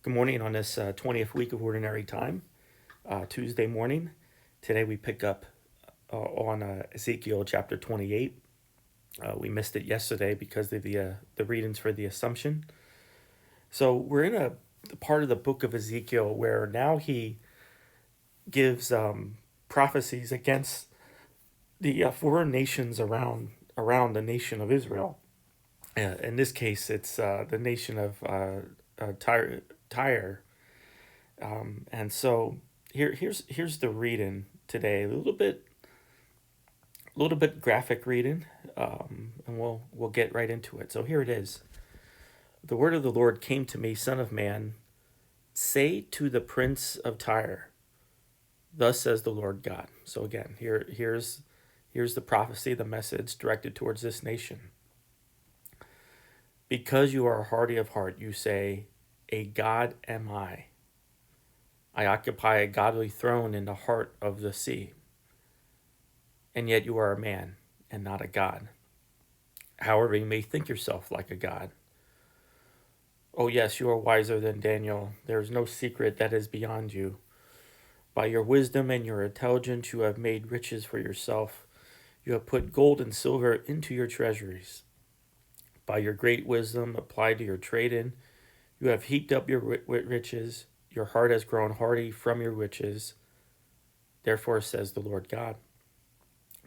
Good morning on this 20th week of Ordinary Time, Tuesday morning. Today we pick up on Ezekiel chapter 28. We missed it yesterday because of the readings for the Assumption. So we're in a part of the book of Ezekiel where now he gives prophecies against the foreign nations around the nation of Israel. In this case, it's the nation of Tyre. And so here's the reading today. A little bit graphic reading, and we'll get right into it. So here it is. The word of the Lord came to me, Son of man, say to the prince of Tyre, thus says the Lord God. So again, here's the prophecy, the message directed towards this nation. Because you are hardy of heart, you say, a God am I. I occupy a godly throne in the heart of the sea. And yet you are a man and not a God. However, you may think yourself like a God. Oh, yes, you are wiser than Daniel. There is no secret that is beyond you. By your wisdom and your intelligence, you have made riches for yourself. You have put gold and silver into your treasuries. By your great wisdom applied to your trading, you have heaped up your riches. Your heart has grown hardy from your riches. Therefore, says the Lord God,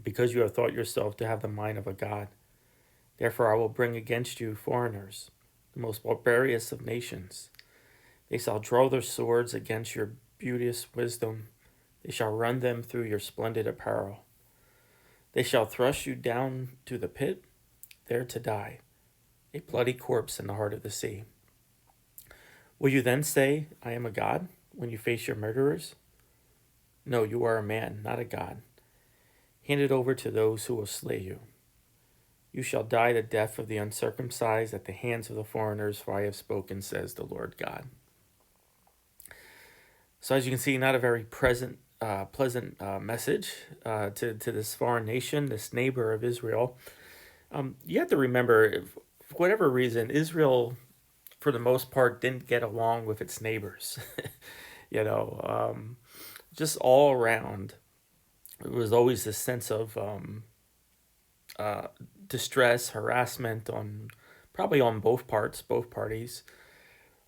because you have thought yourself to have the mind of a God. Therefore, I will bring against you foreigners, the most barbarous of nations. They shall draw their swords against your beauteous wisdom. They shall run them through your splendid apparel. They shall thrust you down to the pit, there to die, a bloody corpse in the heart of the sea. Will you then say, I am a God, when you face your murderers? No, you are a man, not a God. Hand it over to those who will slay you. You shall die the death of the uncircumcised at the hands of the foreigners, for I have spoken, says the Lord God. So, as you can see, not a very pleasant message to this foreign nation, this neighbor of Israel. You have to remember, for whatever reason, Israel, for the most part, didn't get along with its neighbors. you know, just all around, it was always this sense of uh, distress, harassment on probably on both parties.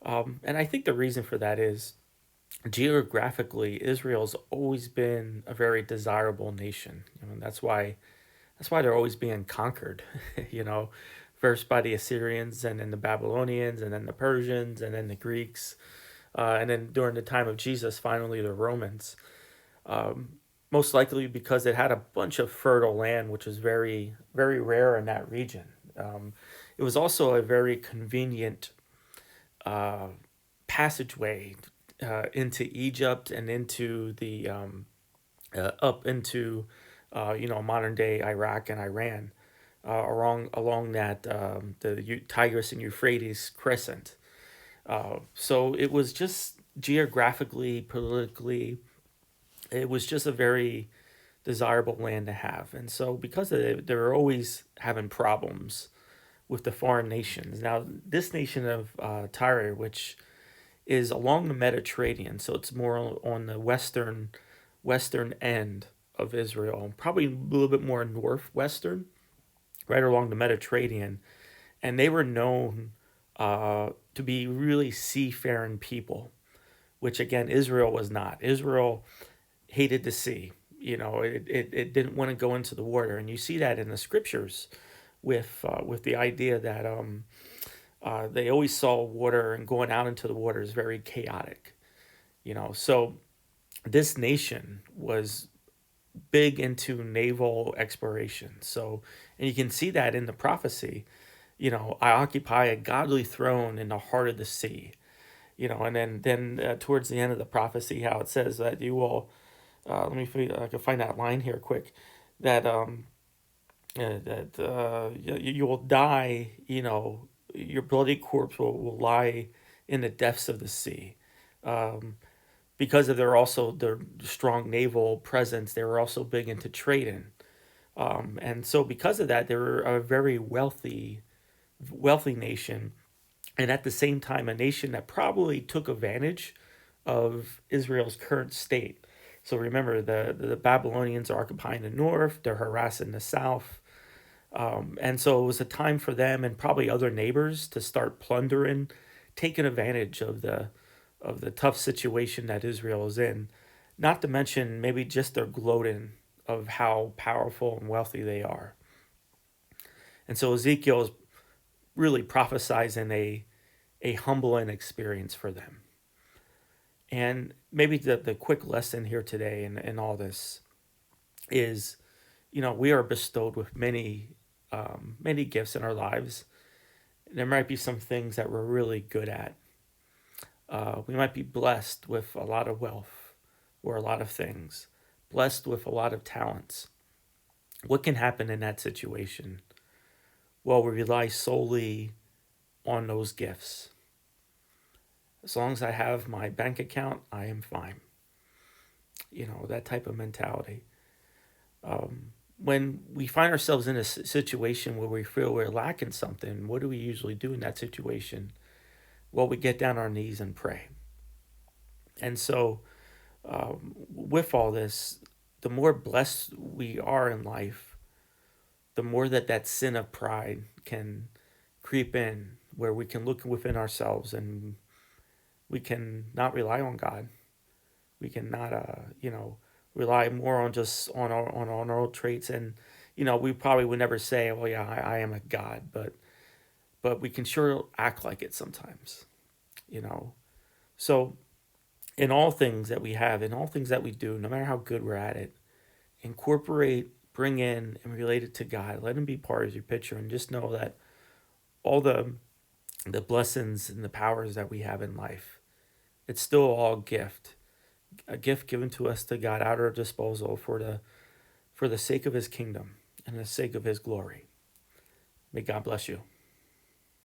And I think the reason for that is geographically, Israel's always been a very desirable nation. That's why they're always being conquered. you know, First by the Assyrians, and then the Babylonians, and then the Persians, and then the Greeks, and then during the time of Jesus, finally the Romans. Most likely because it had a bunch of fertile land, which was very very rare in that region. It was also a very convenient uh, passageway into Egypt and into the up into modern day Iraq and Iran, along that the Tigris and Euphrates crescent. So it was just geographically, politically, it was just a very desirable land to have. And so because of it, they were always having problems with the foreign nations. Now, this nation of Tyre, which is along the Mediterranean, so it's more on the western end of Israel, probably a little bit more northwestern, right along the Mediterranean, and they were known to be really seafaring people, which again Israel was not. Israel hated the sea. It didn't want to go into the water, and you see that in the scriptures with the idea that they always saw water, and going out into the water is very chaotic. So this nation was big into naval exploration. So, and you can see that in the prophecy. I occupy a godly throne in the heart of the sea. And then towards the end of the prophecy, how it says that you will. Let me see, I can find that line here quick. That you will die. Your bloody corpse will lie in the depths of the sea. Um, because of their strong naval presence, they were also big into trading. And so because of that, they were a very wealthy nation and at the same time, a nation that probably took advantage of Israel's current state. So remember, the Babylonians are occupying the north, they're harassing the south. And so it was a time for them and probably other neighbors to start plundering, taking advantage of the tough situation that Israel is in. Not to mention maybe just their gloating of how powerful and wealthy they are. And so Ezekiel is really prophesizing a humbling experience for them. And maybe the quick lesson here today in all this is, we are bestowed with many gifts in our lives. There might be some things that we're really good at. We might be blessed with a lot of wealth or a lot of things, blessed with a lot of talents. What can happen in that situation? Well, we rely solely on those gifts. As long as I have my bank account, I am fine. That type of mentality. When we find ourselves in a situation where we feel we're lacking something, what do we usually do in that situation? Well, we get down on our knees and pray. And so, with all this, the more blessed we are in life, the more that sin of pride can creep in, where we can look within ourselves and we can not rely on God. We can not, rely more on just on our own traits. And, we probably would never say, well, yeah, I am a God, but we can sure act like it sometimes, you know. So in all things that we have, in all things that we do, no matter how good we're at it, incorporate, bring in, and relate it to God. Let Him be part of your picture, and just know that all the blessings and the powers that we have in life, it's still all a gift given to us to God at our disposal for the sake of His kingdom and the sake of His glory. May God bless you.